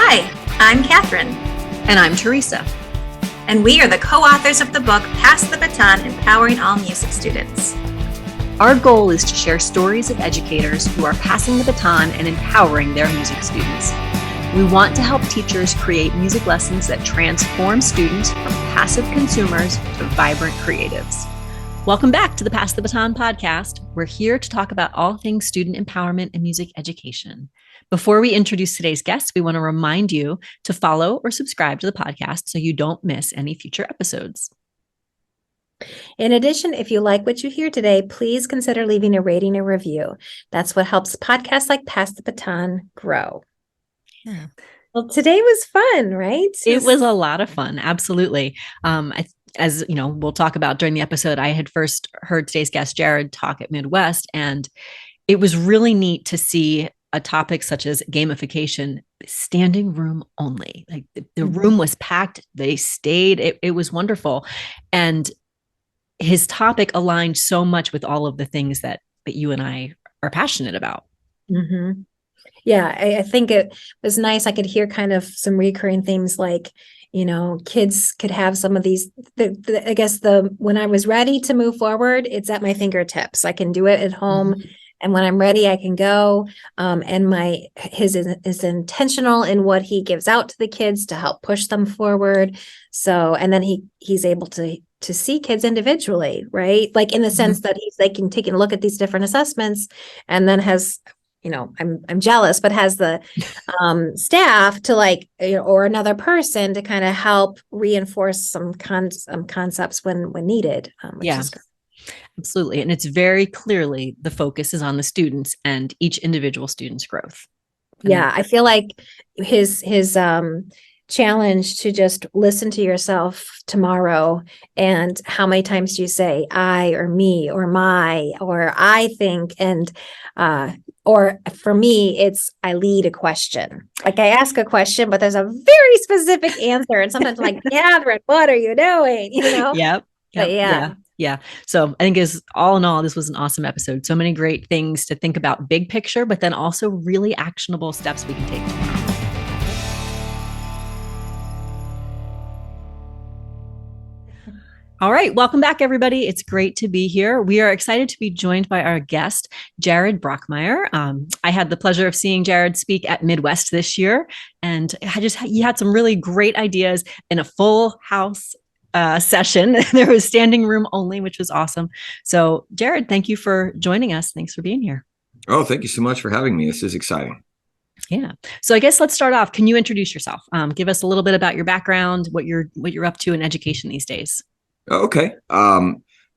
Hi, I'm Kathryn. And I'm Theresa. And we are the co-authors of the book, Pass the Baton, Empowering All Music Students. Our goal is to share stories of educators who are passing the baton and empowering their music students. We want to help teachers create music lessons that transform students from passive consumers to vibrant creatives. Welcome back to the Pass the Baton podcast. We're here to talk about all things student empowerment and music education. Before we introduce today's guest, we want to remind you to follow or subscribe to the podcast so you don't miss any future episodes. In addition, if you like what you hear today, please consider leaving a rating or review. That's what helps podcasts like Pass the Baton grow. Yeah. Well, today was fun, right? It was a lot of fun. Absolutely. As you know, we'll talk about during the episode, I had first heard today's guest, Jared, talk at Midwest, and it was really neat to see a topic such as gamification, standing room only. Like the room was packed. They stayed. It was wonderful. And his topic aligned so much with all of the things that you and I are passionate about. Mm-hmm. Yeah, I think it was nice. I could hear kind of some recurring themes like, you know, kids could have some of these, I guess when I was ready to move forward, it's at my fingertips. I can do it at home. Mm-hmm. And when I'm ready, I can go. And his is intentional in what he gives out to the kids to help push them forward. So, and then he's able to see kids individually, right? Like in the sense that they can take a look at these different assessments, and then has, you know, I'm jealous, but has the staff to or another person to kind of help reinforce some concepts when needed. Which is great. Absolutely. And it's very clearly the focus is on the students and each individual student's growth. Yeah, I feel like his challenge to just listen to yourself tomorrow, and how many times do you say I or me or my or I think, and or for me it's I lead a question. Like I ask a question, but there's a very specific answer, and sometimes I'm like, Kathryn, what are you doing? You know? Yep. But Yeah. So I think all in all, this was an awesome episode. So many great things to think about, big picture, but then also really actionable steps we can take tomorrow. All right. Welcome back, everybody. It's great to be here. We are excited to be joined by our guest, Jared Brockmeyer. I had the pleasure of seeing Jared speak at Midwest this year, and he had some really great ideas in a full house session. There was standing room only, which was awesome. So Jared, thank you for joining us. Thanks for being here. Oh, thank you so much for having me. This is exciting. Yeah. So I guess let's start off. Can you introduce yourself? Give us a little bit about your background, what you're up to in education these days. Okay.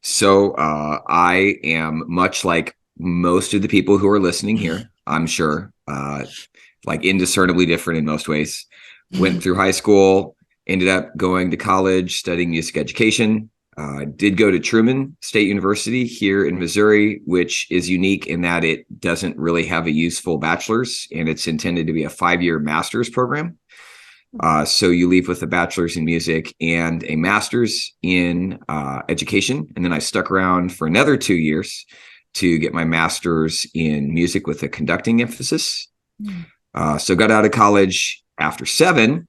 So I am much like most of the people who are listening here, I'm sure, like indiscernibly different in most ways. Went through high school, ended up going to college, studying music education. Did go to Truman State University here in Missouri, which is unique in that it doesn't really have a useful bachelor's, and it's intended to be a 5-year master's program. So you leave with a bachelor's in music and a master's in education. And then I stuck around for another 2 years to get my master's in music with a conducting emphasis. So got out of college after 7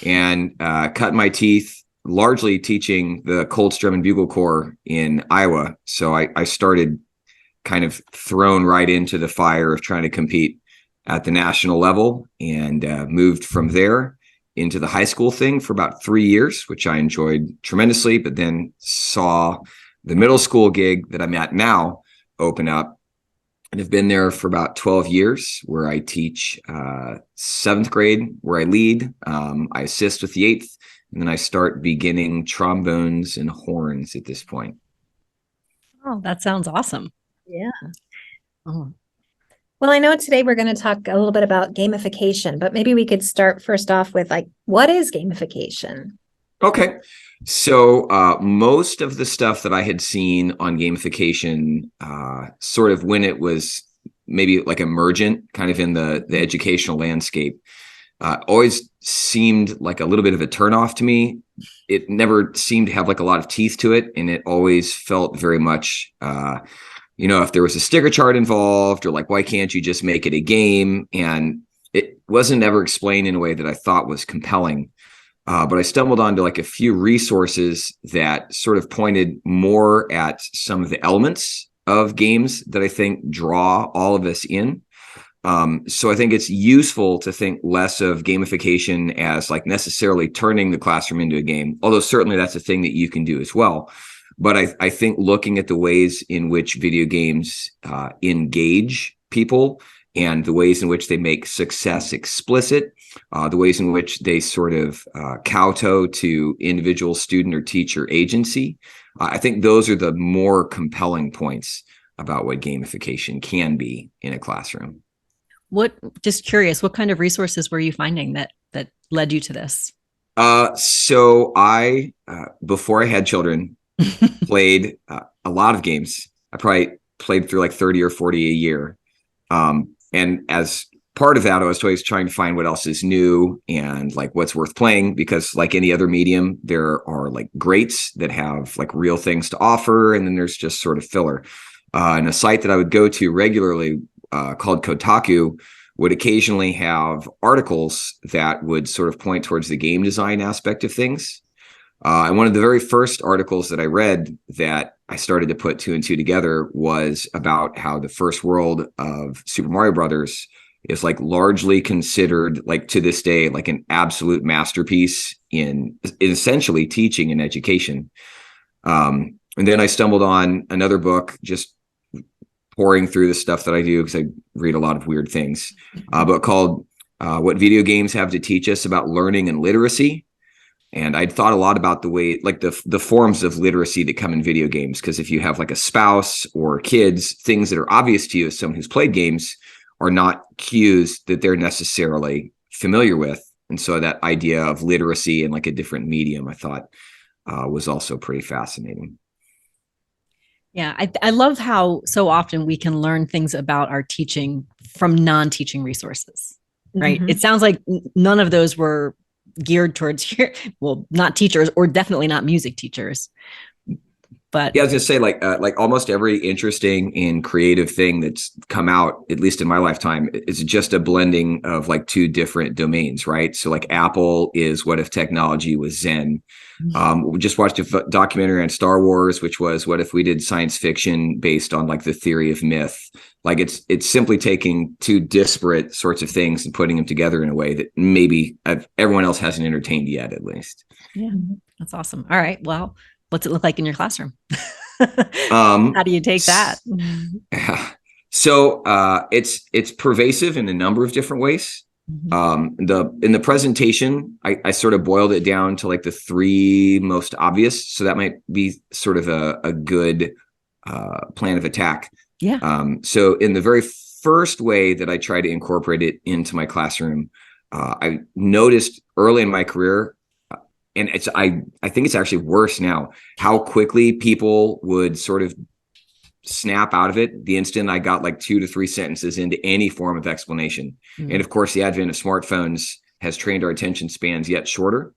and cut my teeth largely teaching the Colts Drum and Bugle Corps in Iowa. So I started kind of thrown right into the fire of trying to compete at the national level, and moved from there into the high school thing for about 3 years, which I enjoyed tremendously, but then saw the middle school gig that I'm at now open up, and have been there for about 12 years, where I teach 7th grade, where I lead. I assist with the 8th, and then I start beginning trombones and horns at this point. Oh, that sounds awesome. Yeah. Oh. Well, I know today we're going to talk a little bit about gamification, but maybe we could start first off with what is gamification? Okay. So most of the stuff that I had seen on gamification, sort of when it was maybe like emergent kind of in the educational landscape, always seemed like a little bit of a turnoff to me. It never seemed to have like a lot of teeth to it. And it always felt very much, if there was a sticker chart involved, or like, why can't you just make it a game? And it wasn't ever explained in a way that I thought was compelling. But I stumbled onto like a few resources that sort of pointed more at some of the elements of games that I think draw all of us in. So I think it's useful to think less of gamification as like necessarily turning the classroom into a game, although certainly that's a thing that you can do as well. But I think looking at the ways in which video games engage people and the ways in which they make success explicit, the ways in which they sort of kowtow to individual student or teacher agency, I think those are the more compelling points about what gamification can be in a classroom. Just curious, what kind of resources were you finding that led you to this? So I, before I had children, played a lot of games. I probably played through like 30 or 40 a year. And as part of that, I was always trying to find what else is new and like what's worth playing, because like any other medium, there are like greats that have like real things to offer. And then there's just sort of filler. And a site that I would go to regularly called Kotaku would occasionally have articles that would sort of point towards the game design aspect of things. And one of the very first articles that I read that I started to put two and two together was about how the first world of Super Mario Brothers is like largely considered, like to this day, like an absolute masterpiece in essentially teaching and education. And then I stumbled on another book, just pouring through the stuff that I do because I read a lot of weird things, but called What Video Games Have to Teach Us About Learning and Literacy. And I'd thought a lot about the way, like the forms of literacy that come in video games. Because if you have like a spouse or kids, things that are obvious to you as someone who's played games are not cues that they're necessarily familiar with. And so that idea of literacy in like a different medium, I thought was also pretty fascinating. Yeah, I love how so often we can learn things about our teaching from non-teaching resources, right? Mhm. It sounds like none of those were geared towards, well, not teachers, or definitely not music teachers. But yeah, I was gonna say like almost every interesting and creative thing that's come out, at least in my lifetime, is just a blending of like two different domains, right? So like Apple is what if technology was Zen. We just watched a documentary on Star Wars, which was what if we did science fiction based on like the theory of myth. Like it's simply taking two disparate sorts of things and putting them together in a way that maybe everyone else hasn't entertained yet, at least. yeah, that's awesome. All right, well, what's it look like in your classroom? How do you take that? So it's pervasive in a number of different ways. In the presentation, I sort of boiled it down to like the three most obvious. So that might be sort of a good plan of attack. Yeah. So in the very first way that I try to incorporate it into my classroom, I noticed early in my career, and I think it's actually worse now, how quickly people would sort of snap out of it the instant I got like 2 to 3 sentences into any form of explanation. Mm-hmm. And of course, the advent of smartphones has trained our attention spans yet shorter.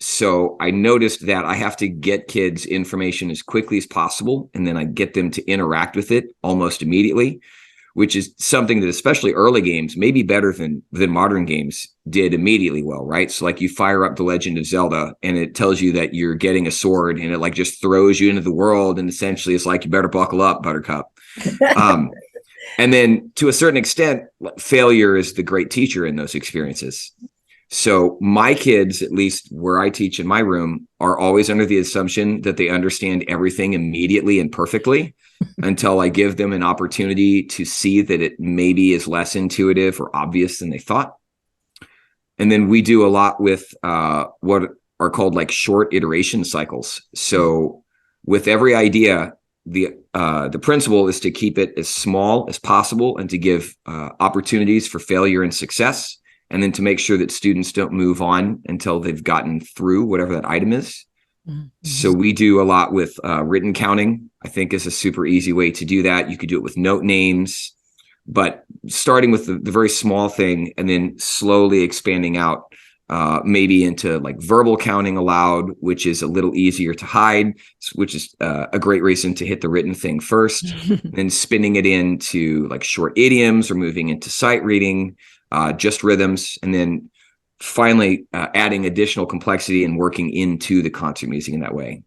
So I noticed that I have to get kids information as quickly as possible, and then I get them to interact with it almost immediately, which is something that especially early games, maybe better than modern games, did immediately well, right? So like you fire up The Legend of Zelda and it tells you that you're getting a sword, and it like just throws you into the world, and essentially it's like, you better buckle up, Buttercup. And then to a certain extent, failure is the great teacher in those experiences. So my kids, at least where I teach in my room, are always under the assumption that they understand everything immediately and perfectly until I give them an opportunity to see that it maybe is less intuitive or obvious than they thought. And then we do a lot with what are called like short iteration cycles. So with every idea, the principle is to keep it as small as possible and to give opportunities for failure and success, and then to make sure that students don't move on until they've gotten through whatever that item is. Mm-hmm. So we do a lot with written counting, I think, is a super easy way to do that. You could do it with note names, but starting with the very small thing and then slowly expanding out maybe into like verbal counting aloud, which is a little easier to hide, which is a great reason to hit the written thing first, then spinning it into like short idioms or moving into sight reading. just rhythms, and then finally adding additional complexity and working into the concert music in that way,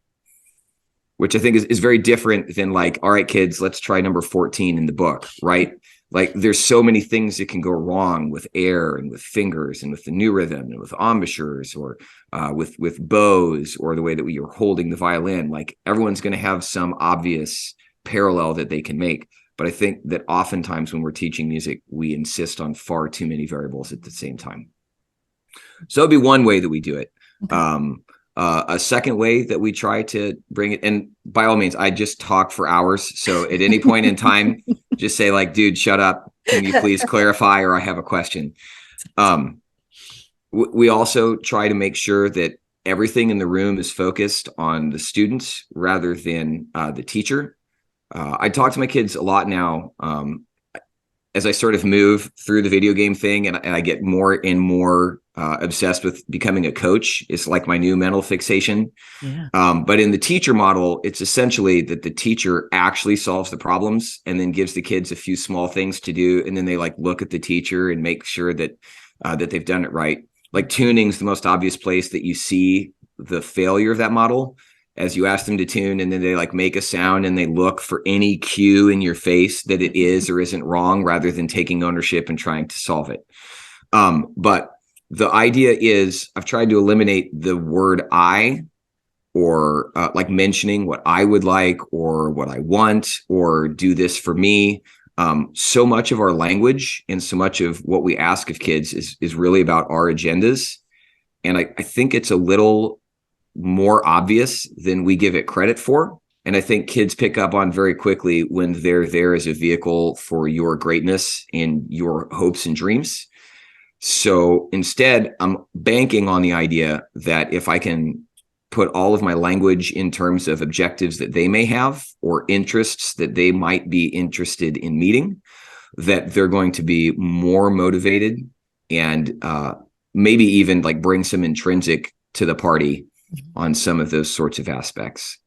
which I think is very different than like, all right, kids, let's try number 14 in the book, right? Like there's so many things that can go wrong with air and with fingers and with the new rhythm and with embouchures or with bows or the way that you're holding the violin. Like everyone's going to have some obvious parallel that they can make. But I think that oftentimes when we're teaching music, we insist on far too many variables at the same time. So it'd be one way that we do it. Okay. A second way that we try to bring it, and by all means, I just talk for hours. So at any point in time, just say like, dude, shut up. Can you please clarify? Or I have a question. We also try to make sure that everything in the room is focused on the students rather than the teacher. I talk to my kids a lot now as I sort of move through the video game thing, and I get more and more obsessed with becoming a coach. It's like my new mental fixation. Yeah. But in the teacher model, it's essentially that the teacher actually solves the problems and then gives the kids a few small things to do. And then they like look at the teacher and make sure that that they've done it right. Like tuning is the most obvious place that you see the failure of that model. As you ask them to tune, and then they like make a sound and they look for any cue in your face that it is or isn't wrong, rather than taking ownership and trying to solve it. But the idea is I've tried to eliminate the word I, or like mentioning what I would like or what I want or do this for me. So much of our language and so much of what we ask of kids is really about our agendas. And I think it's a little more obvious than we give it credit for. And I think kids pick up on very quickly when they're there as a vehicle for your greatness and your hopes and dreams. So instead, I'm banking on the idea that if I can put all of my language in terms of objectives that they may have or interests that they might be interested in meeting, that they're going to be more motivated and maybe even like bring some intrinsic to the party on some of those sorts of aspects.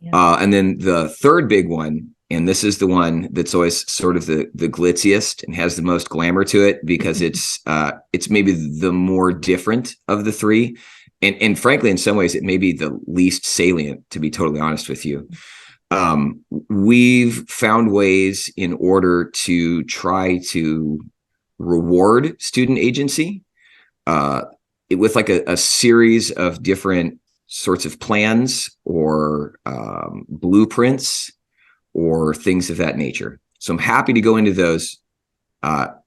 Yeah. And then the third big one, and this is the one that's always sort of the glitziest and has the most glamour to it because it's maybe the more different of the three. And frankly, in some ways, it may be the least salient, to be totally honest with you. We've found ways in order to try to reward student agency with like a series of different sorts of plans or blueprints or things of that nature. So I'm happy to go into those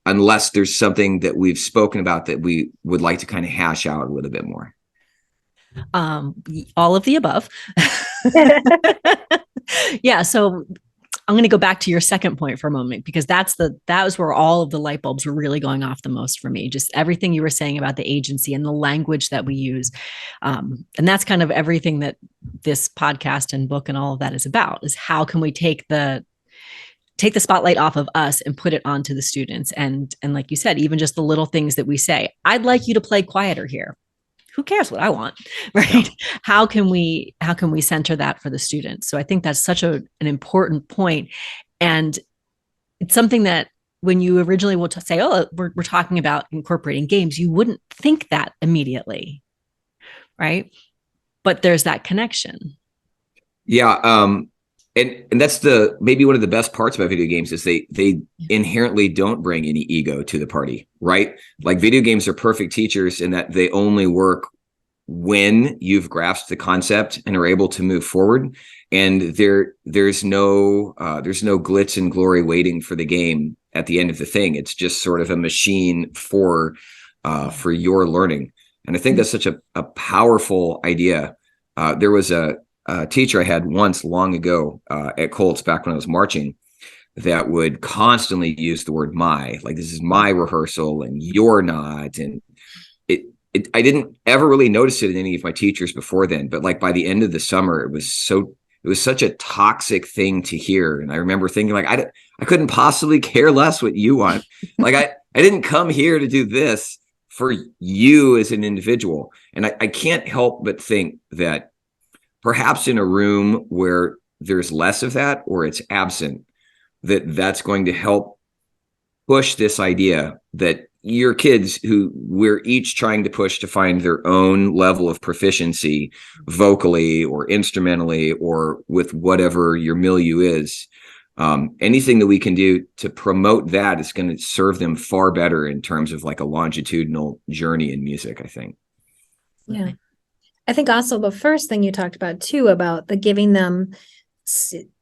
unless there's something that we've spoken about that we would like to kind of hash out a little bit more. All of the above. Yeah. So I'm going to go back to your second point for a moment, because that was where all of the light bulbs were really going off the most for me. Just everything you were saying about the agency and the language that we use. And that's kind of everything that this podcast and book and all of that is about, is how can we take the spotlight off of us and put it onto the students. And like you said, even just the little things that we say, I'd like you to play quieter here. Who cares what I want, right? Yeah. How can we center that for the students? So I think that's such an important point. And it's something that when you originally will say, oh, we're talking about incorporating games, you wouldn't think that immediately, right? But there's that connection. Yeah. And that's maybe one of the best parts about video games is they inherently don't bring any ego to the party, right? Like video games are perfect teachers in that they only work when you've grasped the concept and are able to move forward. And there's no glitz and glory waiting for the game at the end of the thing. It's just sort of a machine for your learning. And I think that's such a powerful idea. There was a teacher I had once long ago at Colts back when I was marching that would constantly use the word my, like this is my rehearsal and you're not. And I didn't ever really notice it in any of my teachers before then, but like by the end of the summer, it was such a toxic thing to hear. And I remember thinking like, I couldn't possibly care less what you want. Like I didn't come here to do this for you as an individual. And I can't help but think that perhaps in a room where there's less of that or it's absent, that's going to help push this idea that your kids, who we're each trying to push to find their own level of proficiency vocally or instrumentally or with whatever your milieu is, anything that we can do to promote that is going to serve them far better in terms of like a longitudinal journey in music, I think. Yeah. I think also the first thing you talked about too, about the giving them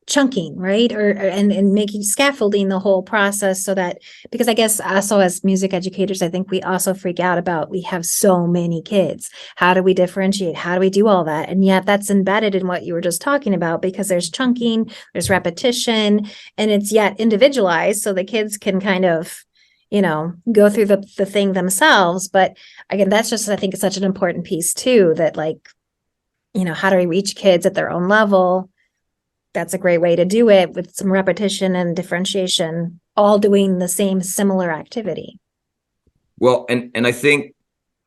chunking, right? And making scaffolding the whole process so that, because I guess also as music educators, I think we also freak out about, we have so many kids. How do we differentiate? How do we do all that? And yet that's embedded in what you were just talking about, because there's chunking, there's repetition, and it's yet individualized. So the kids can kind of, go through the thing themselves. But again, that's just, I think it's such an important piece too, that like, how do we reach kids at their own level? That's a great way to do it, with some repetition and differentiation, all doing the same similar activity. Well, and I think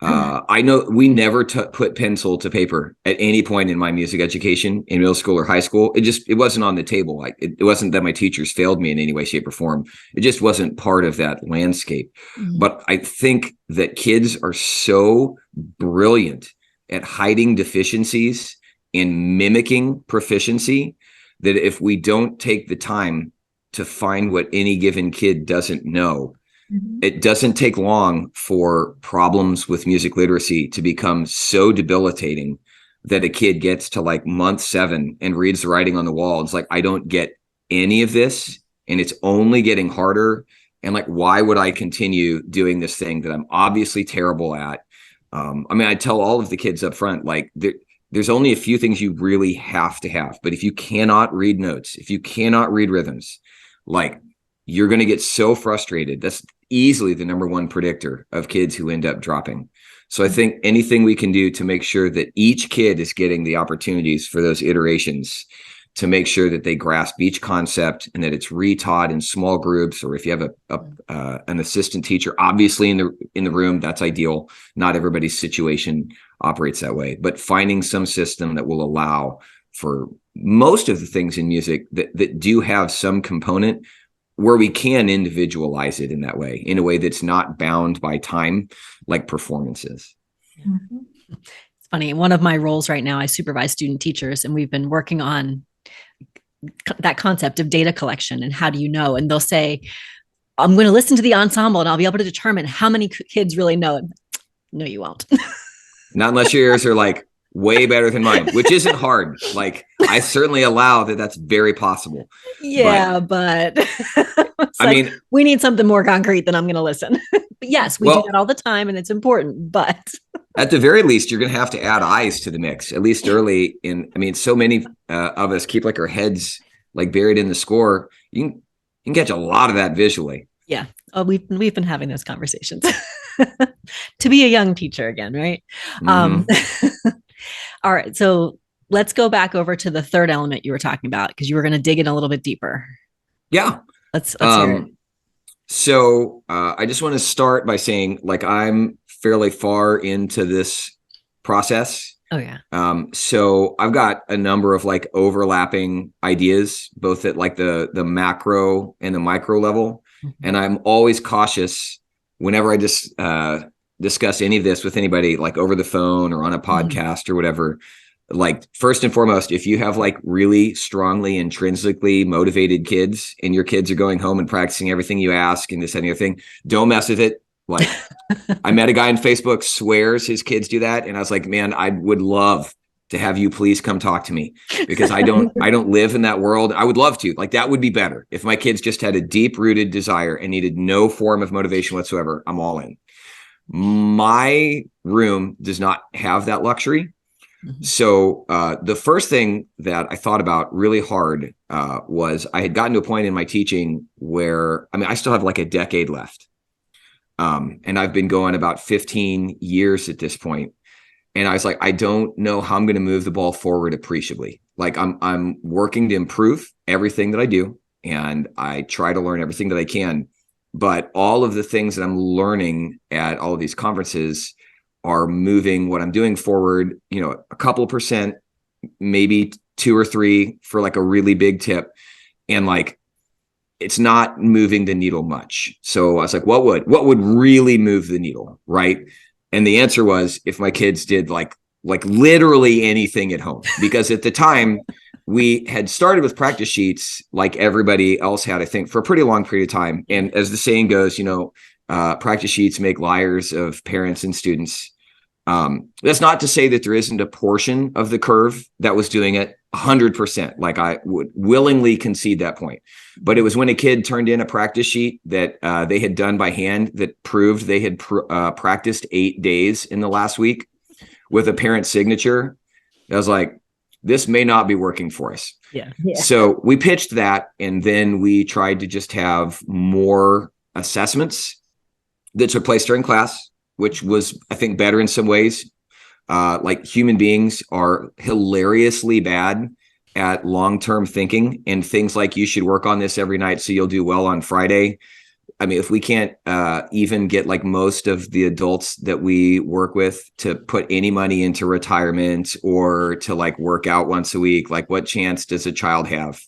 I know we never put pencil to paper at any point in my music education in middle school or high school. It wasn't on the table. Like it wasn't that my teachers failed me in any way, shape, or form. It just wasn't part of that landscape. Mm-hmm. But I think that kids are so brilliant at hiding deficiencies and mimicking proficiency that if we don't take the time to find what any given kid doesn't know, mm-hmm. it doesn't take long for problems with music literacy to become so debilitating that a kid gets to like month 7 and reads the writing on the wall. It's like, I don't get any of this, and it's only getting harder. And like, why would I continue doing this thing that I'm obviously terrible at? I tell all of the kids up front, like, there's only a few things you really have to have. But if you cannot read notes, if you cannot read rhythms, like, you're going to get so frustrated. That's easily the number one predictor of kids who end up dropping. So I think anything we can do to make sure that each kid is getting the opportunities for those iterations, to make sure that they grasp each concept and that it's retaught in small groups, or if you have an assistant teacher, obviously in the room, that's ideal. Not everybody's situation operates that way, but finding some system that will allow for most of the things in music that do have some component where we can individualize it in that way, in a way that's not bound by time, like performances. Mm-hmm. It's funny. One of my roles right now, I supervise student teachers, and we've been working on that concept of data collection and how do you know? And they'll say, I'm going to listen to the ensemble and I'll be able to determine how many kids really know it. No, you won't. Not unless your ears are like way better than mine, which isn't hard. Like, I certainly allow that that's very possible. Yeah, but we need something more concrete than I'm going to listen. But yes, we do that all the time, and it's important, but at the very least, you're going to have to add eyes to the mix, at least early in. So many of us keep like our heads like buried in the score. You can catch a lot of that visually. Yeah. Oh, we've been having those conversations to be a young teacher again, right? Mm-hmm. All right. So let's go back over to the third element you were talking about, because you were going to dig in a little bit deeper. Yeah. Let's hear it. So I just want to start by saying, like, I'm fairly far into this process. Oh, yeah. So I've got a number of like overlapping ideas, both at like the macro and the micro level. Mm-hmm. And I'm always cautious whenever I just discuss any of this with anybody, like over the phone or on a podcast or whatever. Like, first and foremost, if you have like really strongly intrinsically motivated kids and your kids are going home and practicing everything you ask and this and the other thing, don't mess with it. Like, I met a guy on Facebook, swears his kids do that. And I was like, man, I would love to have you please come talk to me, because I don't live in that world. I would love to. Like, that would be better. If my kids just had a deep rooted desire and needed no form of motivation whatsoever, I'm all in. My room does not have that luxury. Mm-hmm. So the first thing that I thought about really hard was I had gotten to a point in my teaching where, I still have like a decade left. And I've been going about 15 years at this point. And I was like, I don't know how I'm going to move the ball forward appreciably. Like, I'm working to improve everything that I do, and I try to learn everything that I can. But all of the things that I'm learning at all of these conferences are moving what I'm doing forward, a couple percent, maybe 2 or 3 for like a really big tip. And like, it's not moving the needle much. So I was like, what would really move the needle, right? And the answer was if my kids did like literally anything at home, because at the time we had started with practice sheets like everybody else had, I think, for a pretty long period of time. And as the saying goes, practice sheets make liars of parents and students. That's not to say that there isn't a portion of the curve that was doing it 100%. Like I would willingly concede that point, but it was when a kid turned in a practice sheet that they had done by hand that proved they had practiced 8 days in the last week with a parent signature. I was like, this may not be working for us. Yeah. So we pitched that, and then we tried to just have more assessments that took place during class, which was, I think, better in some ways. Like human beings are hilariously bad at long-term thinking, and things like you should work on this every night so you'll do well on Friday. I mean, if we can't even get like most of the adults that we work with to put any money into retirement or to like work out once a week, like what chance does a child have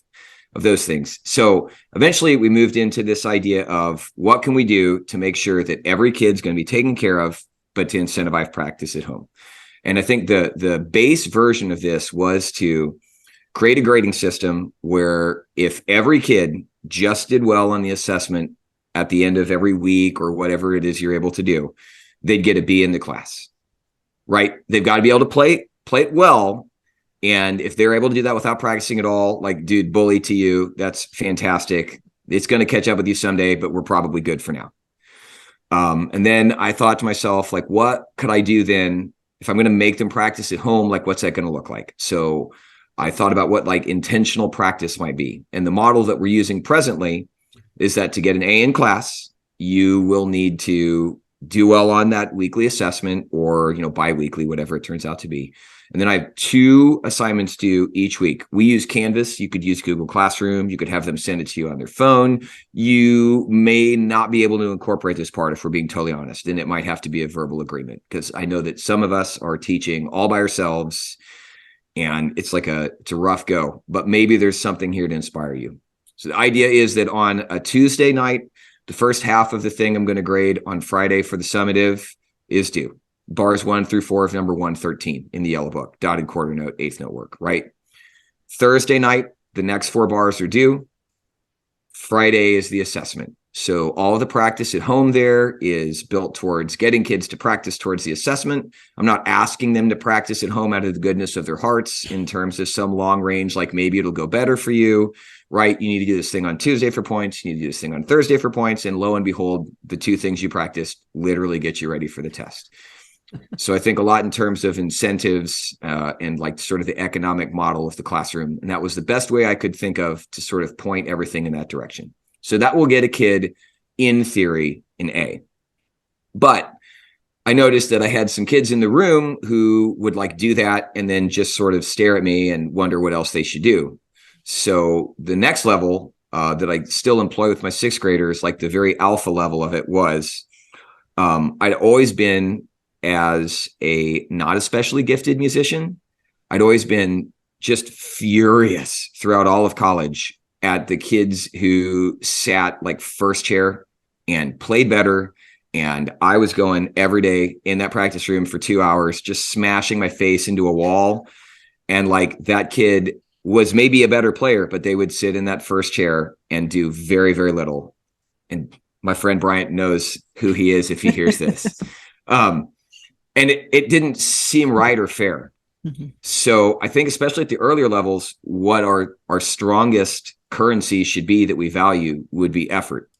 of those things? So eventually we moved into this idea of what can we do to make sure that every kid's going to be taken care of, but to incentivize practice at home. And I think the base version of this was to create a grading system where if every kid just did well on the assessment at the end of every week or whatever it is you're able to do, they'd get a B in the class, right? They've got to be able to play it well. And if they're able to do that without practicing at all, like, dude, bully to you, that's fantastic. It's going to catch up with you someday, but we're probably good for now. And then I thought to myself, like, what could I do then if I'm going to make them practice at home? Like, what's that going to look like? So I thought about what like intentional practice might be. And the model that we're using presently is that to get an A in class, you will need to do well on that weekly assessment or, biweekly, whatever it turns out to be. And then I have 2 assignments due each week. We use Canvas. You could use Google Classroom. You could have them send it to you on their phone. You may not be able to incorporate this part if we're being totally honest. And it might have to be a verbal agreement, because I know that some of us are teaching all by ourselves and it's a rough go, but maybe there's something here to inspire you. So the idea is that on a Tuesday night, the first half of the thing I'm going to grade on Friday for the summative is due. Bars 1 through 4 of number 113 in the yellow book, dotted quarter note, eighth note work, right? Thursday night, the next 4 bars are due. Friday is the assessment. So all of the practice at home there is built towards getting kids to practice towards the assessment. I'm not asking them to practice at home out of the goodness of their hearts in terms of some long range, like maybe it'll go better for you, right? You need to do this thing on Tuesday for points. You need to do this thing on Thursday for points. And lo and behold, the 2 things you practiced literally get you ready for the test. So I think a lot in terms of incentives and like sort of the economic model of the classroom. And that was the best way I could think of to sort of point everything in that direction. So that will get a kid, in theory, an A. But I noticed that I had some kids in the room who would like do that and then just sort of stare at me and wonder what else they should do. So the next level that I still employ with my 6th graders, like the very alpha level of it was, I'd always been, as a not especially gifted musician, I'd always been just furious throughout all of college at the kids who sat like first chair and played better. And I was going every day in that practice room for 2 hours, just smashing my face into a wall. And like that kid was maybe a better player, but they would sit in that first chair and do very, very little. And my friend Bryant knows who he is if he hears this. And it didn't seem right or fair. Mm-hmm. So I think especially at the earlier levels, what our strongest currency should be that we value would be effort.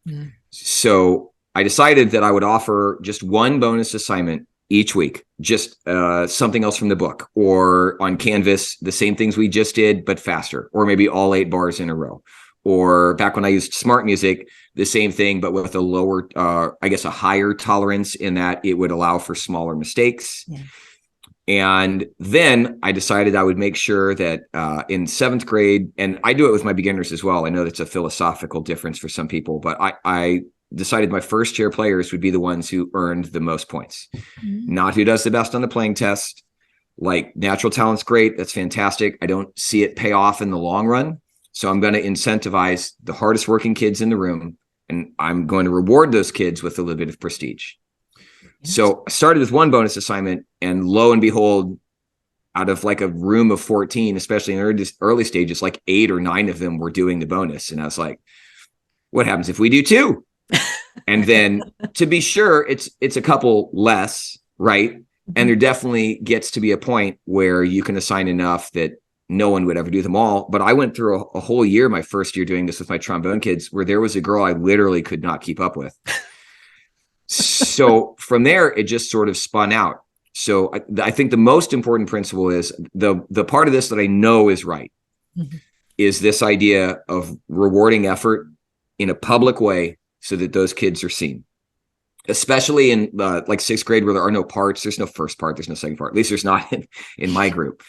Mm. So I decided that I would offer just 1 bonus assignment each week, just something else from the book, or on Canvas, the same things we just did, but faster, or maybe all 8 bars in a row. Or back when I used Smart Music, the same thing, but with a lower, a higher tolerance in that it would allow for smaller mistakes. Yeah. And then I decided I would make sure that in 7th grade, and I do it with my beginners as well. I know that's a philosophical difference for some people, but I decided my first chair players would be the ones who earned the most points, not who does the best on the playing test. Like natural talent's great. That's fantastic. I don't see it pay off in the long run. So I'm going to incentivize the hardest working kids in the room, and I'm going to reward those kids with a little bit of prestige. So I started with one bonus assignment, and lo and behold, out of like a room of 14, especially in early stages, like 8 or 9 of them were doing the bonus. And I was like, what happens if we do 2? And then to be sure, it's a couple less, right? And there definitely gets to be a point where you can assign enough that no one would ever do them all. But I went through a whole year, my first year doing this with my trombone kids, where there was a girl I literally could not keep up with. So from there, it just sort of spun out. So I think the most important principle is the part of this that I know is right is this idea of rewarding effort in a public way so that those kids are seen, especially in like 6th grade where there are no parts. There's no first part. There's no second part. At least there's not in my group.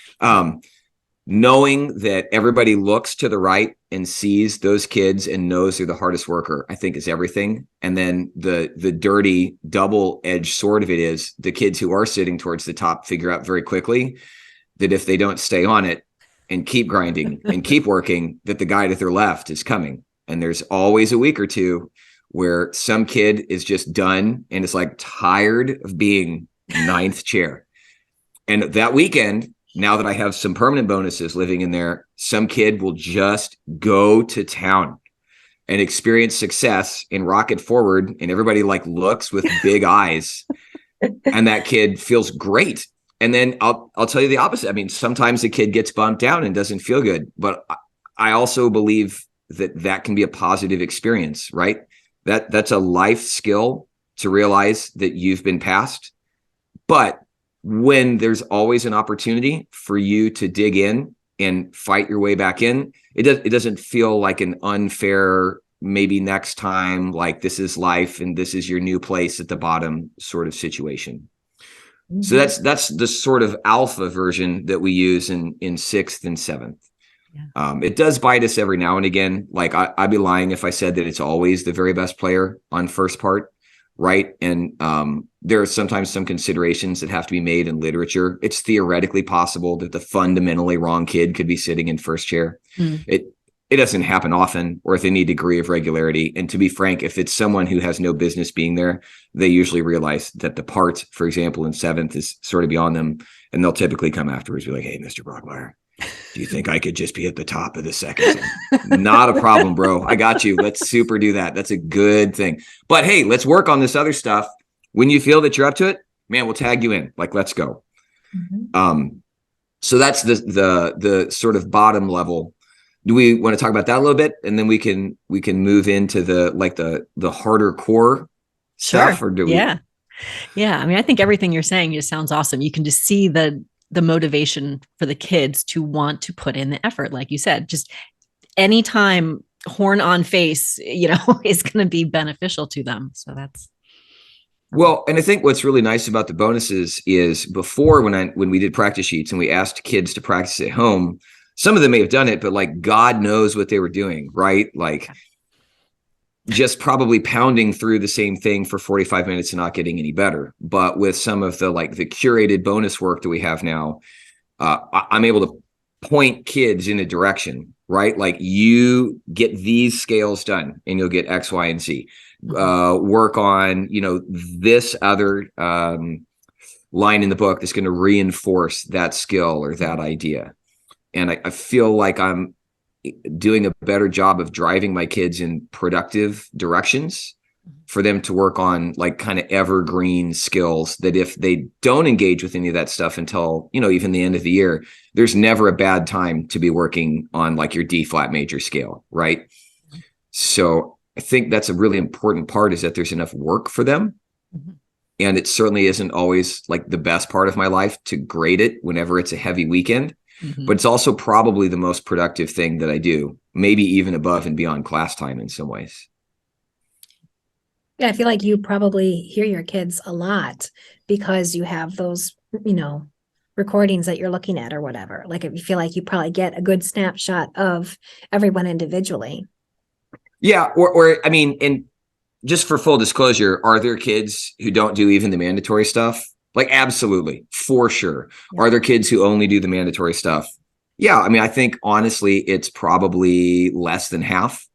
Knowing that everybody looks to the right and sees those kids and knows they're the hardest worker, I think is everything. And then the dirty double-edged sword of it is the kids who are sitting towards the top figure out very quickly that if they don't stay on it and keep grinding and keep working, that the guy to their left is coming. And there's always a week or two where some kid is just done and is like tired of being 9th chair. And that weekend, now that I have some permanent bonuses living in there, some kid will just go to town and experience success and rocket forward. And everybody like looks with big eyes and that kid feels great. And then I'll tell you the opposite. I mean, sometimes the kid gets bumped down and doesn't feel good, but I also believe that can be a positive experience, right? That's a life skill to realize that you've been passed. But when there's always an opportunity for you to dig in and fight your way back in, it doesn't feel like an unfair, maybe next time, like this is life and this is your new place at the bottom sort of situation. So that's the sort of alpha version that we use in 6th and 7th. Yeah. It does bite us every now and again. Like I'd be lying if I said that it's always the very best player on first part, right? And there are sometimes some considerations that have to be made in literature. It's theoretically possible that the fundamentally wrong kid could be sitting in first chair. It doesn't happen often or with any degree of regularity. And to be frank, if it's someone who has no business being there, they usually realize that the part, for example, in 7th is sort of beyond them. And they'll typically come afterwards and be like, hey, Mr. Brockmeyer, do you think I could just be at the top of the second? Not a problem, bro. I got you. Let's super do that. That's a good thing. But hey, let's work on this other stuff. When you feel that you're up to it, man, we'll tag you in. Like, let's go. So that's the sort of bottom level. Do we want to talk about that a little bit? And then we can move into the harder core stuff, or do we? Yeah. I mean, I think everything you're saying just sounds awesome. You can just see the motivation for the kids to want to put in the effort. Like you said, just anytime horn on face, is going to be beneficial to them. So that's. Well, and I think what's really nice about the bonuses is before when we did practice sheets and we asked kids to practice at home, some of them may have done it, but like God knows what they were doing, right? Like just probably pounding through the same thing for 45 minutes and not getting any better. But with some of the curated bonus work that we have now, I'm able to point kids in a direction, right? Like you get these scales done and you'll get X, Y, and Z. Work on, this other line in the book that's going to reinforce that skill or that idea. And I feel like I'm doing a better job of driving my kids in productive directions for them to work on like kind of evergreen skills that if they don't engage with any of that stuff until, even the end of the year, there's never a bad time to be working on like your D flat major scale. Right. So I think that's a really important part is that there's enough work for them. And it certainly isn't always like the best part of my life to grade it whenever it's a heavy weekend. But it's also probably the most productive thing that I do, maybe even above and beyond class time in some ways. Yeah, I feel like you probably hear your kids a lot because you have those, recordings that you're looking at or whatever. Like if you feel like you probably get a good snapshot of everyone individually. Yeah. Or I mean, and just for full disclosure, are there kids who don't do even the mandatory stuff? Like, absolutely, for sure. Yeah. Are there kids who only do the mandatory stuff? Yeah, I mean, I think honestly, it's probably less than half,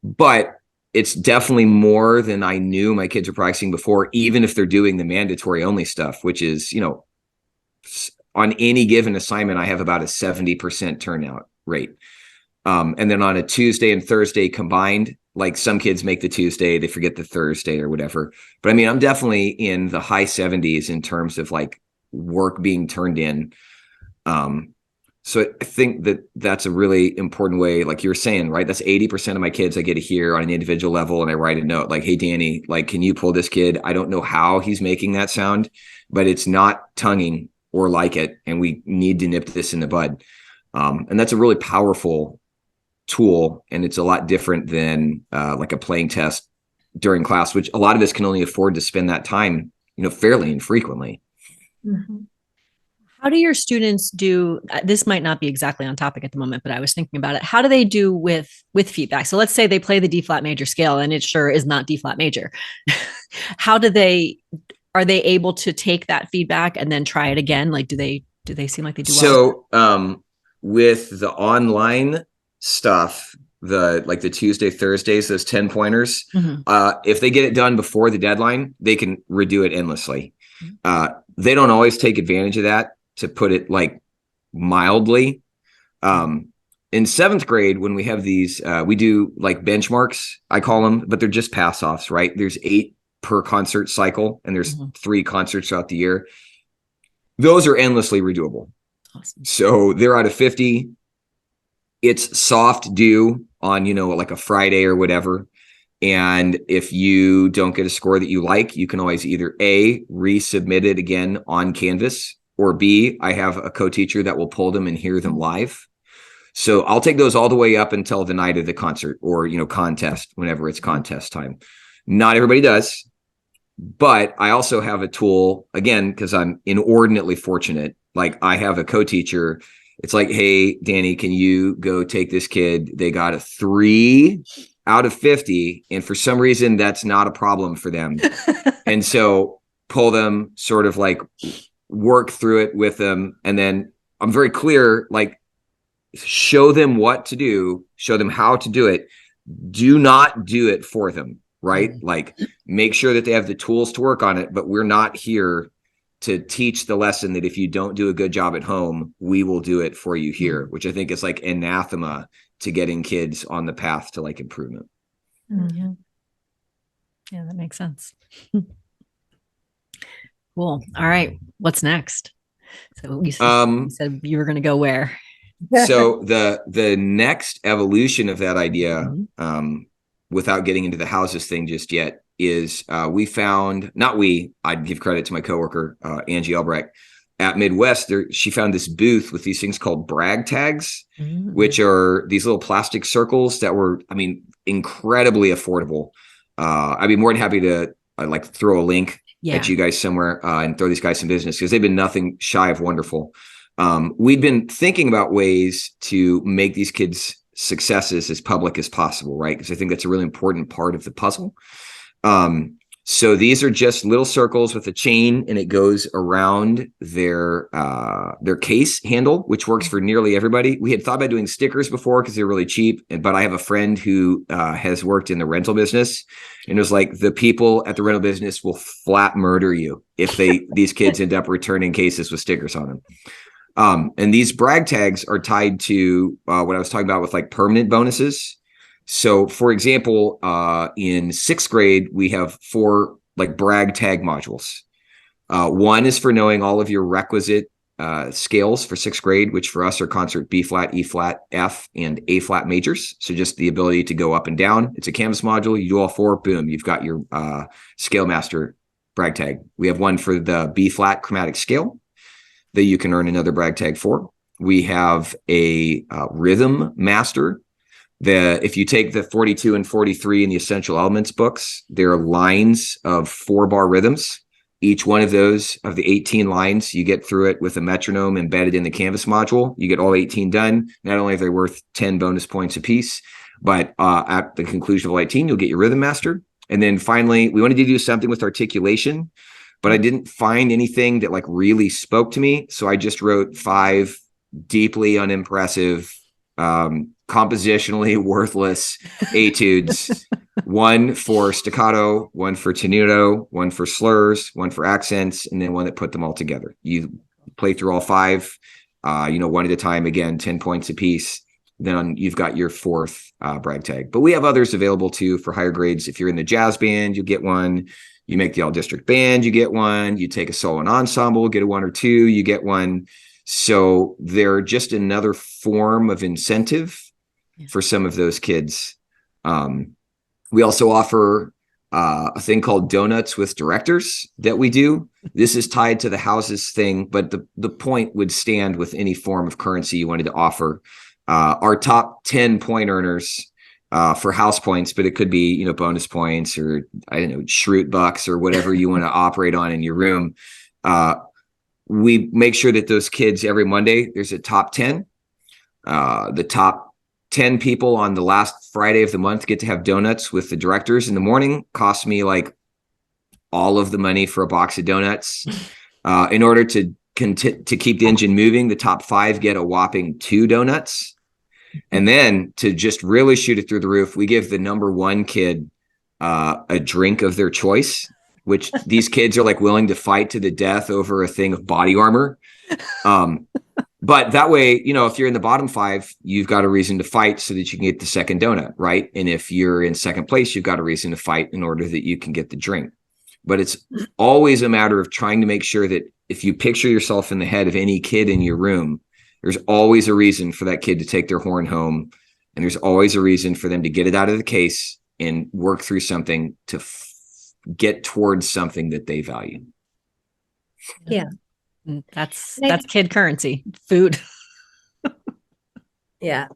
but it's definitely more than I knew my kids were practicing before, even if they're doing the mandatory only stuff, which is, on any given assignment, I have about a 70% turnout rate. And then on a Tuesday and Thursday combined, like some kids make the Tuesday, they forget the Thursday or whatever. But I mean, I'm definitely in the high 70s in terms of like work being turned in. So I think that that's a really important way, like you're saying, right? That's 80% of my kids I get to hear on an individual level. And I write a note like, hey, Danny, like, can you pull this kid? I don't know how he's making that sound, but it's not tonguing or like it. And we need to nip this in the bud. And that's a really powerful tool. And it's a lot different than like a playing test during class, which a lot of us can only afford to spend that time, fairly infrequently. Mhm. How do your students do? This might not be exactly on topic at the moment, but I was thinking about it. How do they do with feedback? So let's say they play the D flat major scale and it sure is not D flat major. How are they able to take that feedback and then try it again? Like, do they seem like they do well? So with the online stuff, the Tuesday, Thursdays, those 10 pointers, if they get it done before the deadline, they can redo it endlessly. They don't always take advantage of that, to put it like mildly. In seventh grade, when we have these, we do like benchmarks, I call them, but they're just pass offs, right? There's 8 per concert cycle, and there's 3 concerts throughout the year. Those are endlessly redoable. Awesome. So they're out of 50. It's soft due on, like a Friday or whatever. And if you don't get a score that you like, you can always either A, resubmit it again on Canvas, or B, I have a co-teacher that will pull them and hear them live. So I'll take those all the way up until the night of the concert or, contest, whenever it's contest time. Not everybody does, but I also have a tool, again, because I'm inordinately fortunate. Like I have a co-teacher. It's like, hey, Danny, can you go take this kid? They got a 3 out of 50. And for some reason, that's not a problem for them. And so pull them, sort of like work through it with them. And then I'm very clear, like show them what to do, show them how to do it. Do not do it for them, right? Like make sure that they have the tools to work on it, but we're not here to teach the lesson that if you don't do a good job at home, we will do it for you here, which I think is like anathema to getting kids on the path to like improvement. Mm-hmm. Yeah, that makes sense. Cool. All right. What's next? So you said you were going to go where? So the next evolution of that idea, without getting into the houses thing just yet, is we found, I'd give credit to my coworker, Angie Elbrecht at Midwest. She found this booth with these things called brag tags, which are these little plastic circles that were, incredibly affordable. I'd be more than happy to like throw a link at you guys somewhere and throw these guys some business, because they've been nothing shy of wonderful. We'd been thinking about ways to make these kids' successes as public as possible, right? Because I think that's a really important part of the puzzle. So these are just little circles with a chain, and it goes around their case handle, which works for nearly everybody. We had thought about doing stickers before because they're really cheap, but I have a friend who has worked in the rental business, and it was like, the people at the rental business will flat murder you if these kids end up returning cases with stickers on them. And these brag tags are tied to what I was talking about with like permanent bonuses. So for example, in 6th grade, we have 4 like brag tag modules. One is for knowing all of your requisite scales for 6th grade, which for us are concert B flat, E flat, F, and A flat majors. So just the ability to go up and down. It's a Canvas module. You do all 4, boom, you've got your scale master brag tag. We have one for the B flat chromatic scale that you can earn another brag tag for. We have a rhythm master. If you take the 42 and 43 in the Essential Elements books, there are lines of 4-bar rhythms. Each one of those, of the 18 lines, you get through it with a metronome embedded in the Canvas module. You get all 18 done. Not only are they worth 10 bonus points apiece, but at the conclusion of all 18, you'll get your rhythm master. And then finally, we wanted to do something with articulation, but I didn't find anything that like really spoke to me. So I just wrote 5 deeply unimpressive, compositionally worthless etudes. One for staccato, one for tenuto, one for slurs, one for accents, and then one that put them all together. You play through all 5, one at a time, again, 10 points apiece. Then you've got your 4th brag tag. But we have others available too for higher grades. If you're in the jazz band, you get one. You make the all district band, you get one. You take a solo and ensemble, get a 1 or 2, you get one. So they're just another form of incentive for some of those kids. We also offer a thing called Donuts with Directors that we do. This is tied to the houses thing, but the point would stand with any form of currency you wanted to offer. Our top 10 point earners for house points, but it could be, bonus points or Shroot bucks or whatever you want to operate on in your room. We make sure that those kids every Monday, there's a top 10. The top 10 people on the last Friday of the month get to have donuts with the directors in the morning. Cost me like all of the money for a box of donuts. In order to keep the engine moving, the top 5 get a whopping 2 donuts. And then to just really shoot it through the roof, we give the number 1 kid a drink of their choice, which these kids are like willing to fight to the death over a thing of body armor. But that way, if you're in the bottom 5, you've got a reason to fight so that you can get the second donut, right? And if you're in second place, you've got a reason to fight in order that you can get the drink. But it's always a matter of trying to make sure that if you picture yourself in the head of any kid in your room, there's always a reason for that kid to take their horn home. And there's always a reason for them to get it out of the case and work through something to get towards something that they value. Yeah. That's kid currency, food. Yeah.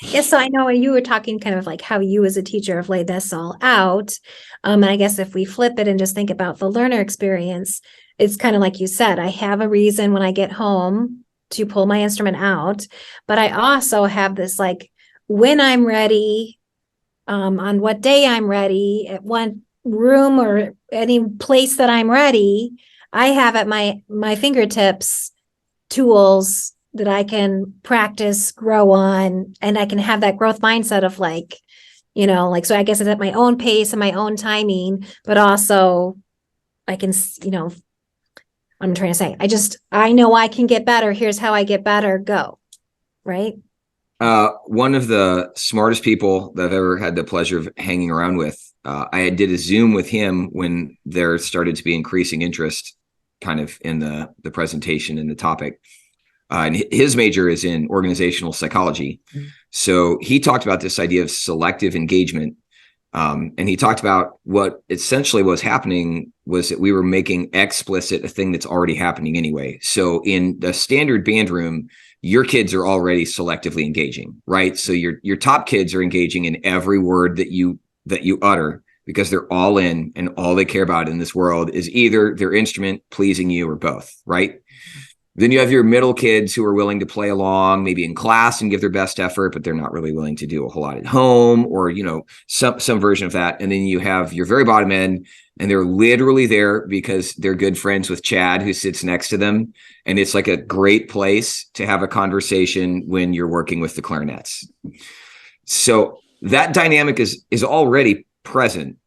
Yeah. So I know you were talking kind of like how you as a teacher have laid this all out. And I guess if we flip it and just think about the learner experience, it's kind of like you said, I have a reason when I get home to pull my instrument out, but I also have this like when I'm ready, on what day I'm ready, at what room or any place that I'm ready, I have at my fingertips tools that I can practice, grow on, and I can have that growth mindset of like, so I guess it's at my own pace and my own timing, but also I can, I'm trying to say, I know I can get better. Here's how I get better. Go. Right. One of the smartest people that I've ever had the pleasure of hanging around with, I did a Zoom with him when there started to be increasing interest kind of in the presentation and the topic. And his major is in organizational psychology. Mm-hmm. So he talked about this idea of selective engagement. And he talked about what essentially was happening was that we were making explicit a thing that's already happening anyway. So in the standard band room, your kids are already selectively engaging, right? So your top kids are engaging in every word that you utter because they're all in and all they care about in this world is either their instrument pleasing you or both, right? Then you have your middle kids who are willing to play along, maybe in class and give their best effort, but they're not really willing to do a whole lot at home or, some version of that. And then you have your very bottom end and they're literally there because they're good friends with Chad who sits next to them. And it's like a great place to have a conversation when you're working with the clarinets. So that dynamic is already present.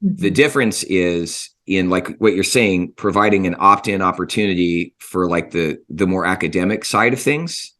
Mm-hmm. The difference is in like what you're saying, providing an opt-in opportunity for like the more academic side of things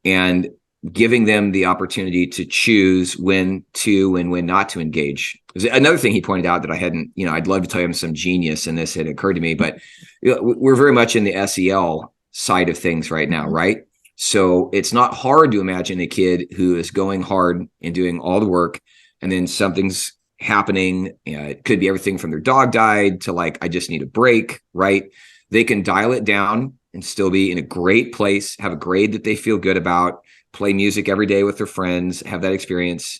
and giving them the opportunity to choose when to and when not to engage. Another thing he pointed out that I hadn't, I'd love to tell him some genius and this had occurred to me, but we're very much in the SEL side of things right now, right? So it's not hard to imagine a kid who is going hard and doing all the work and then something's happening. It could be everything from their dog died to like, I just need a break, right? They can dial it down and still be in a great place, have a grade that they feel good about, play music every day with their friends, have that experience,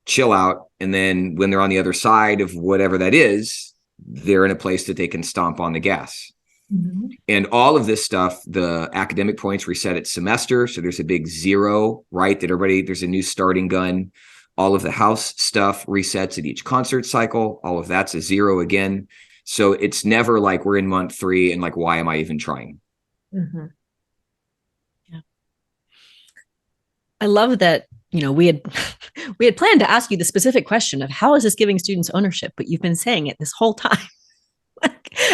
chill out. And then when they're on the other side of whatever that is, they're in a place that they can stomp on the gas. Mm-hmm. And all of this stuff, the academic points reset at semester. So there's a big 0, right? That there's a new starting gun. All of the house stuff resets at each concert cycle. All of that's a 0 again. So it's never like we're in month 3 and like, why am I even trying? Mm-hmm. Yeah. I love that, we had we had planned to ask you the specific question of how is this giving students ownership, but you've been saying it this whole time.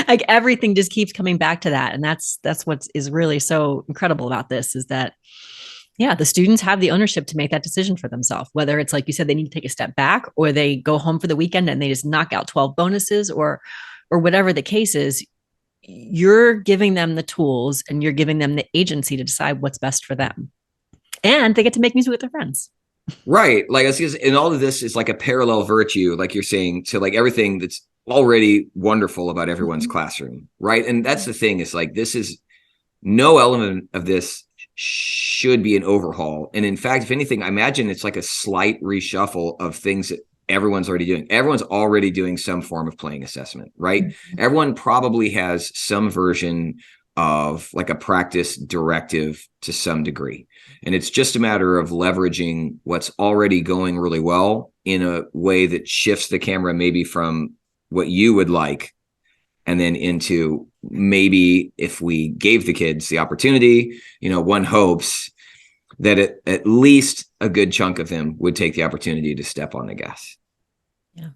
like everything just keeps coming back to that. And that's what is really so incredible about this is that, yeah, the students have the ownership to make that decision for themselves, whether it's like you said, they need to take a step back or they go home for the weekend and they just knock out 12 bonuses or whatever the case is. You're giving them the tools and you're giving them the agency to decide what's best for them. And they get to make music with their friends. Right. Like, and all of this is like a parallel virtue, like you're saying, to like everything that's already wonderful about everyone's classroom. Right. And that's the thing, is like, this is no element of this should be an overhaul. And in fact, if anything, I imagine it's like a slight reshuffle of things that everyone's already doing. Everyone's already doing some form of playing assessment, right? Mm-hmm. Everyone probably has some version of like a practice directive to some degree. And it's just a matter of leveraging what's already going really well in a way that shifts the camera maybe from what you would like and then into maybe if we gave the kids the opportunity, one hopes that at least a good chunk of them would take the opportunity to step on the gas. Yeah.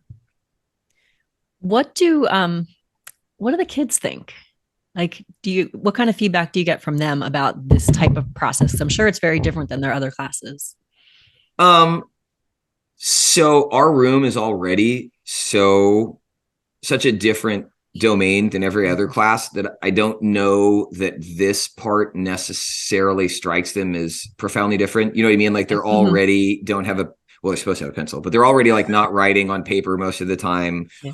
What do the kids think? Like, what kind of feedback do you get from them about this type of process? I'm sure it's very different than their other classes. So our room is already such a different domain than every other class that I don't know that this part necessarily strikes them as profoundly different. You know what I mean? Like they're already don't have they're supposed to have a pencil, but they're already like not writing on paper most of the time. Yeah.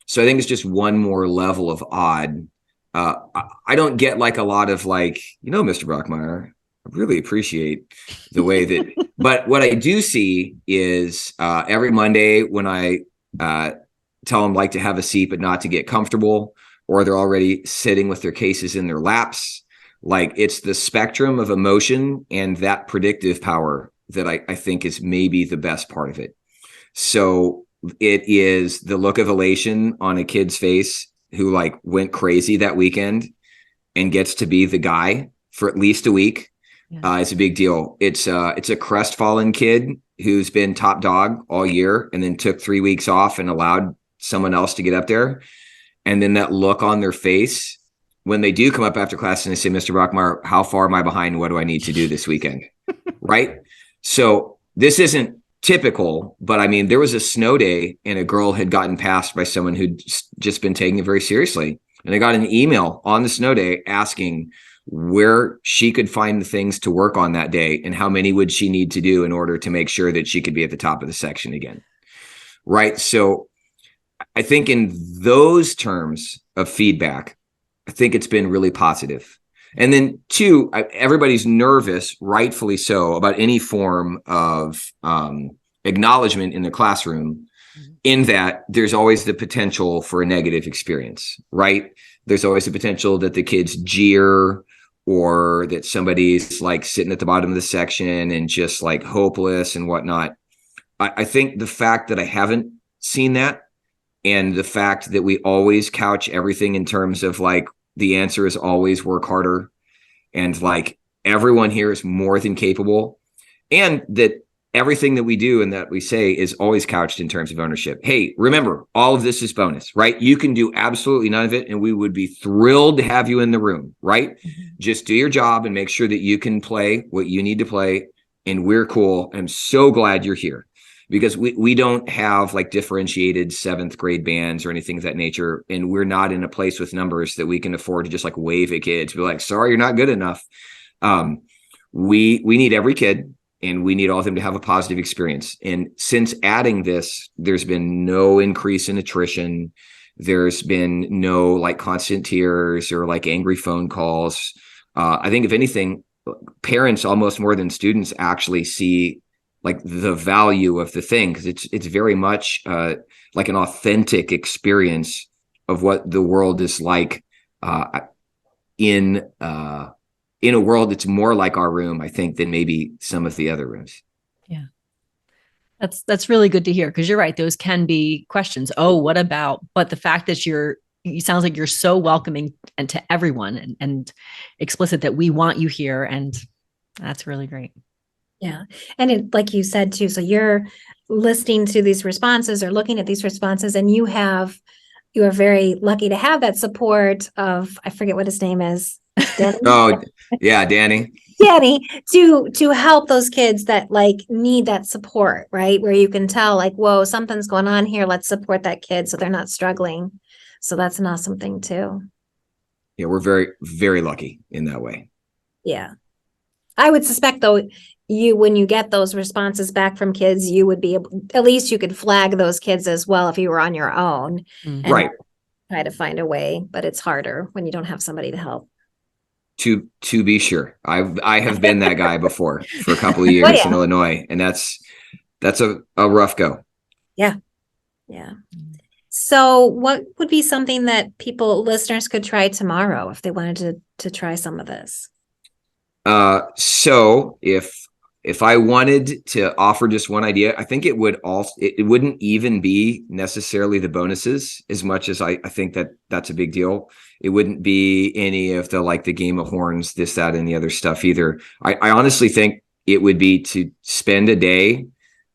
So I think it's just one more level of odd. I don't get like a lot of like, Mr. Brockmeyer, I really appreciate the way that, but what I do see is every Monday when I tell them like to have a seat, but not to get comfortable, or they're already sitting with their cases in their laps. Like it's the spectrum of emotion and that predictive power that I think is maybe the best part of it. So it is the look of elation on a kid's face who like went crazy that weekend and gets to be the guy for at least a week. Yeah. It's a big deal. It's a crestfallen kid who's been top dog all year and then took 3 weeks off and allowed someone else to get up there. And then that look on their face when they do come up after class and they say, Mr. Brockmeyer, how far am I behind? What do I need to do this weekend? Right. So this isn't typical, but I mean, there was a snow day and a girl had gotten passed by someone who'd just been taking it very seriously. And I got an email on the snow day asking where she could find the things to work on that day and how many would she need to do in order to make sure that she could be at the top of the section again. Right. So I think in those terms of feedback, I think it's been really positive. And then two, everybody's nervous, rightfully so, about any form of acknowledgement in the classroom, in that there's always the potential for a negative experience, right? There's always the potential that the kids jeer or that somebody's like sitting at the bottom of the section and just like hopeless and whatnot. I think the fact that I haven't seen that, and the fact that we always couch everything in terms of like, the answer is always work harder. And like everyone here is more than capable. And that everything that we do and that we say is always couched in terms of ownership. Hey, remember, all of this is bonus, right? You can do absolutely none of it. And we would be thrilled to have you in the room, right? Mm-hmm. Just do your job and make sure that you can play what you need to play. And we're cool. I'm so glad you're here. Because we don't have like differentiated 7th grade bands or anything of that nature. And we're not in a place with numbers that we can afford to just like wave at kids, be like, sorry, you're not good enough. We need every kid and we need all of them to have a positive experience. And since adding this, there's been no increase in attrition. There's been no like constant tears or like angry phone calls. I think if anything, parents almost more than students actually see like the value of the thing, because it's very much like an authentic experience of what the world is like in a world that's more like our room, I think, than maybe some of the other rooms. Yeah, that's really good to hear, because you're right. Those can be questions. Oh, what about? But the fact that it sounds like you're so welcoming and to everyone and explicit that we want you here, and that's really great. Yeah. And it, like you said too, so you're listening to these responses or looking at these responses, and you are very lucky to have that support of, I forget what his name is. Danny? Oh, yeah, Danny. Danny, to help those kids that like need that support, right? Where you can tell like, whoa, something's going on here. Let's support that kid so they're not struggling. So that's an awesome thing too. Yeah, we're very, very lucky in that way. Yeah. I would suspect though, when you get those responses back from kids, you would be able, at least you could flag those kids as well if you were on your own and Right. try to find a way, but it's harder when you don't have somebody to help. To be sure. I have been that guy before for a couple of years Oh, yeah. in Illinois, and that's a rough go. Yeah. Yeah. So what would be something that listeners could try tomorrow if they wanted to try some of this? So if I wanted to offer just one idea, I think it wouldn't even be necessarily the bonuses as much as I think that's a big deal. It wouldn't be any of the game of horns, this, that, and the other stuff either. I honestly think it would be to spend a day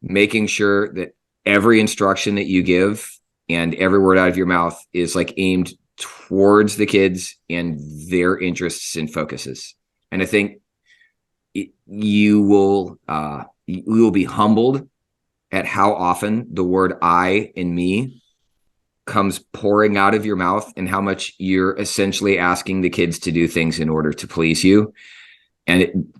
making sure that every instruction that you give and every word out of your mouth is aimed towards the kids and their interests and focuses. And I think you will be humbled at how often the word I and me comes pouring out of your mouth and how much you're essentially asking the kids to do things in order to please you. And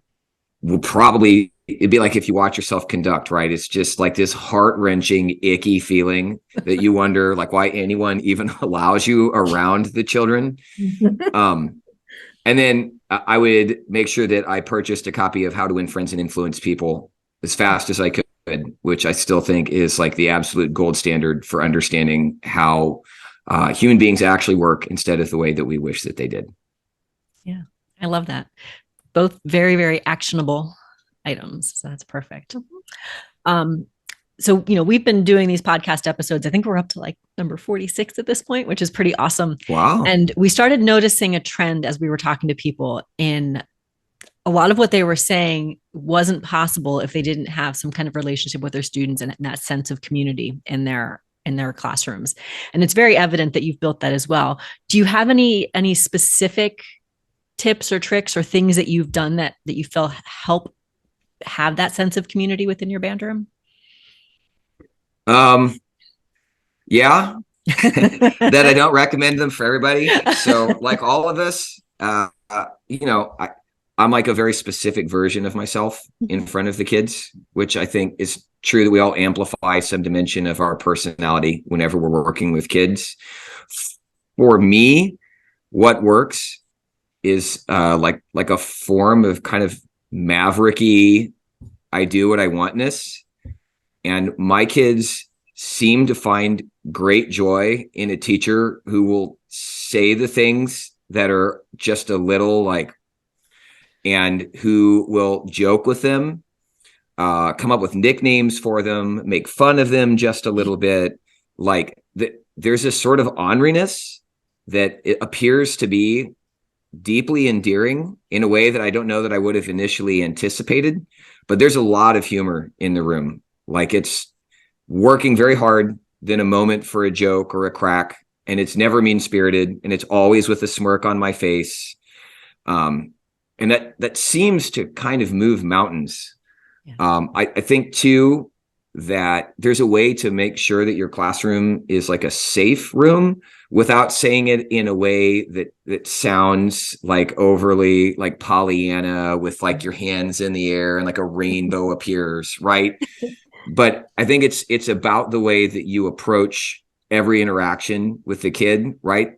it'd be like if you watch yourself conduct, right? It's just like this heart-wrenching, icky feeling that you wonder why anyone even allows you around the children. And then I would make sure that I purchased a copy of How to Win Friends and Influence People as fast as I could, which I still think is the absolute gold standard for understanding how human beings actually work instead of the way that we wish that they did. Yeah, I love that. Both very, very actionable items. So that's perfect. So, we've been doing these podcast episodes. I think we're up to number 46 at this point, which is pretty awesome. Wow. And we started noticing a trend as we were talking to people in a lot of what they were saying wasn't possible if they didn't have some kind of relationship with their students and that sense of community in their classrooms. And it's very evident that you've built that as well. Do you have any specific tips or tricks or things that you've done that you feel help have that sense of community within your band room? Yeah, that I don't recommend them for everybody. So all of us, I'm a very specific version of myself in front of the kids, which I think is true that we all amplify some dimension of our personality whenever we're working with kids. For me, what works is like a form of kind of mavericky, I do what I wantness. And my kids seem to find great joy in a teacher who will say the things that are just a little and who will joke with them, come up with nicknames for them, make fun of them just a little bit. There's a sort of orneriness that it appears to be deeply endearing in a way that I don't know that I would have initially anticipated, but there's a lot of humor in the room. It's working very hard, then a moment for a joke or a crack, and it's never mean-spirited, and it's always with a smirk on my face. And that seems to kind of move mountains. Yeah. I think too that there's a way to make sure that your classroom is a safe room without saying it in a way that sounds overly Pollyanna with your hands in the air and a rainbow appears, right? But I think it's about the way that you approach every interaction with the kid, right?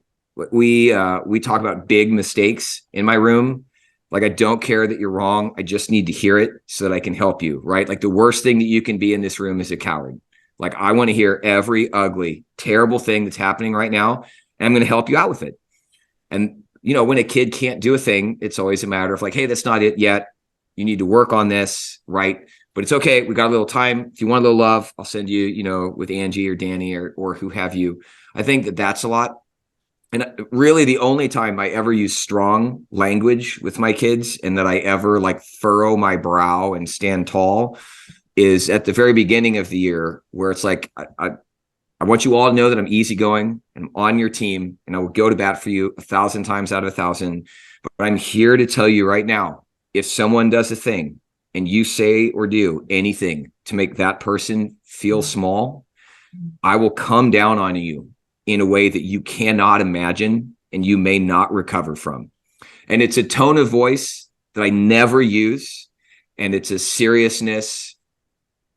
We talk about big mistakes in my room. I don't care that you're wrong. I just need to hear it so that I can help you, right? The worst thing that you can be in this room is a coward. I want to hear every ugly, terrible thing that's happening right now, and I'm going to help you out with it. And, when a kid can't do a thing, it's always a matter of hey, that's not it yet. You need to work on this, right? But it's okay. We got a little time. If you want a little love, I'll send you, with Angie or Danny or who have you. I think that's a lot. And really the only time I ever use strong language with my kids and that I ever like furrow my brow and stand tall is at the very beginning of the year, where it's like, I want you all to know that I'm easygoing, I'm on your team, and I will go to bat for you 1,000 times out of 1,000. But I'm here to tell you right now, if someone does a thing and you say or do anything to make that person feel small, I will come down on you in a way that you cannot imagine and you may not recover from. And it's a tone of voice that I never use. And it's a seriousness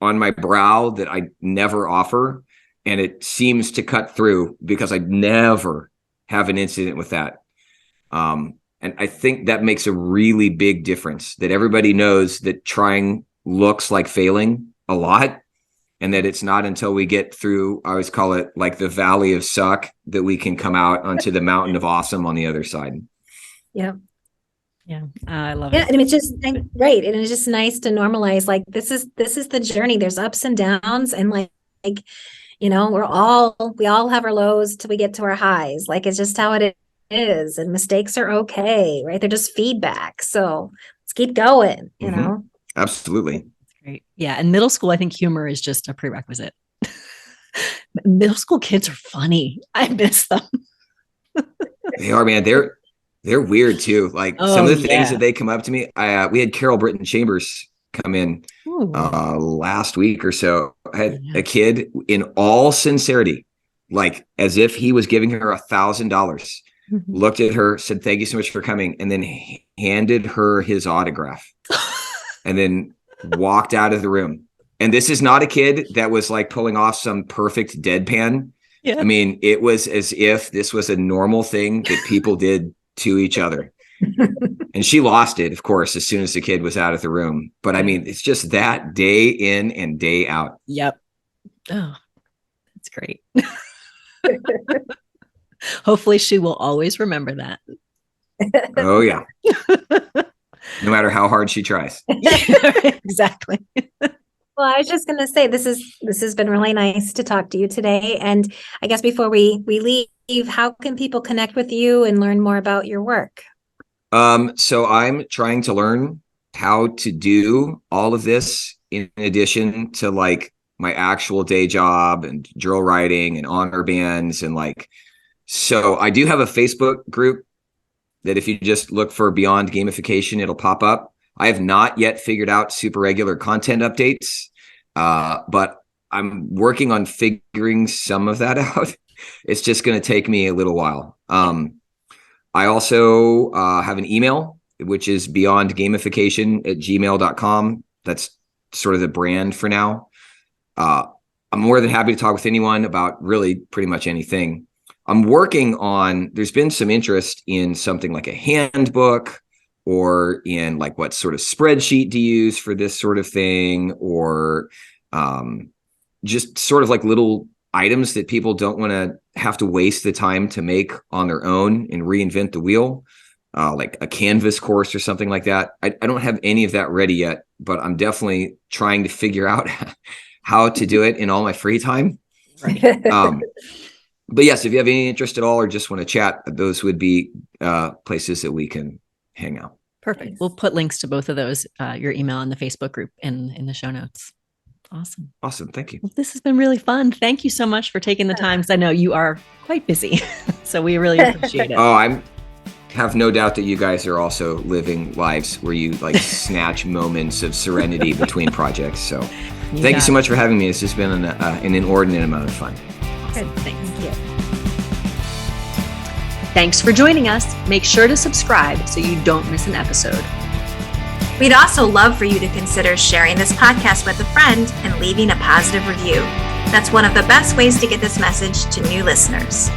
on my brow that I never offer. And it seems to cut through because I never have an incident with that. And I think that makes a really big difference, that everybody knows that trying looks like failing a lot. And that it's not until we get through, I always call it like the valley of suck, that we can come out onto the mountain of awesome on the other side. Yeah. Yeah. I love Yeah. it. And it's just right. And it's just nice to normalize, like, this is the journey. There's ups and downs, and like, you know, we all have our lows till we get to our highs. Like, it's just how it is. And mistakes are okay, right? They're just feedback. So let's keep going, you know? Absolutely. Great. Yeah. And middle school, I think humor is just a prerequisite. Middle school kids are funny. I miss them. They are, man. They're weird too. Like some of the things that they come up to me. We had Carol Britton Chambers come in last week or so. I had a kid, in all sincerity, like as if he was giving her $1,000, looked at her, said, "Thank you so much for coming," and then handed her his autograph and then walked out of the room. And this is not a kid that was like pulling off some perfect deadpan. Yeah. I mean, it was as if this was a normal thing that people did to each other. And she lost it, of course, as soon as the kid was out of the room. But I mean, it's just that day in and day out. Yep. Oh, that's great. Hopefully she will always remember that. Oh, yeah. No matter how hard she tries. Exactly. Well, I was just going to say, this has been really nice to talk to you today. And I guess before we leave, how can people connect with you and learn more about your work? So I'm trying to learn how to do all of this in addition to like my actual day job and drill writing and honor bands. And like, so I do have a Facebook group that if you just look for Beyond Gamification, it'll pop up. I have not yet figured out super regular content updates, but I'm working on figuring some of that out. It's just going to take me a little while. I also have an email, which is beyondgamification@gmail.com. That's sort of the brand for now. I'm more than happy to talk with anyone about really pretty much anything. I'm working on, there's been some interest in something like a handbook, or in like what sort of spreadsheet to use for this sort of thing, or just sort of like little items that people don't want to have to waste the time to make on their own and reinvent the wheel, like a Canvas course or something like that. I don't have any of that ready yet, but I'm definitely trying to figure out how to do it in all my free time. Right. But yes, if you have any interest at all or just want to chat, those would be places that we can hang out. Perfect. We'll put links to both of those, your email and the Facebook group in the show notes. Awesome. Awesome. Thank you. Well, this has been really fun. Thank you so much for taking the time, because I know you are quite busy. So we really appreciate it. Oh, I have no doubt that you guys are also living lives where you like snatch moments of serenity between projects. So thank you so much for having me. This has been an inordinate amount of fun. Awesome. Thanks. Thank you. Thanks for joining us. Make sure to subscribe so you don't miss an episode. We'd also love for you to consider sharing this podcast with a friend and leaving a positive review. That's one of the best ways to get this message to new listeners.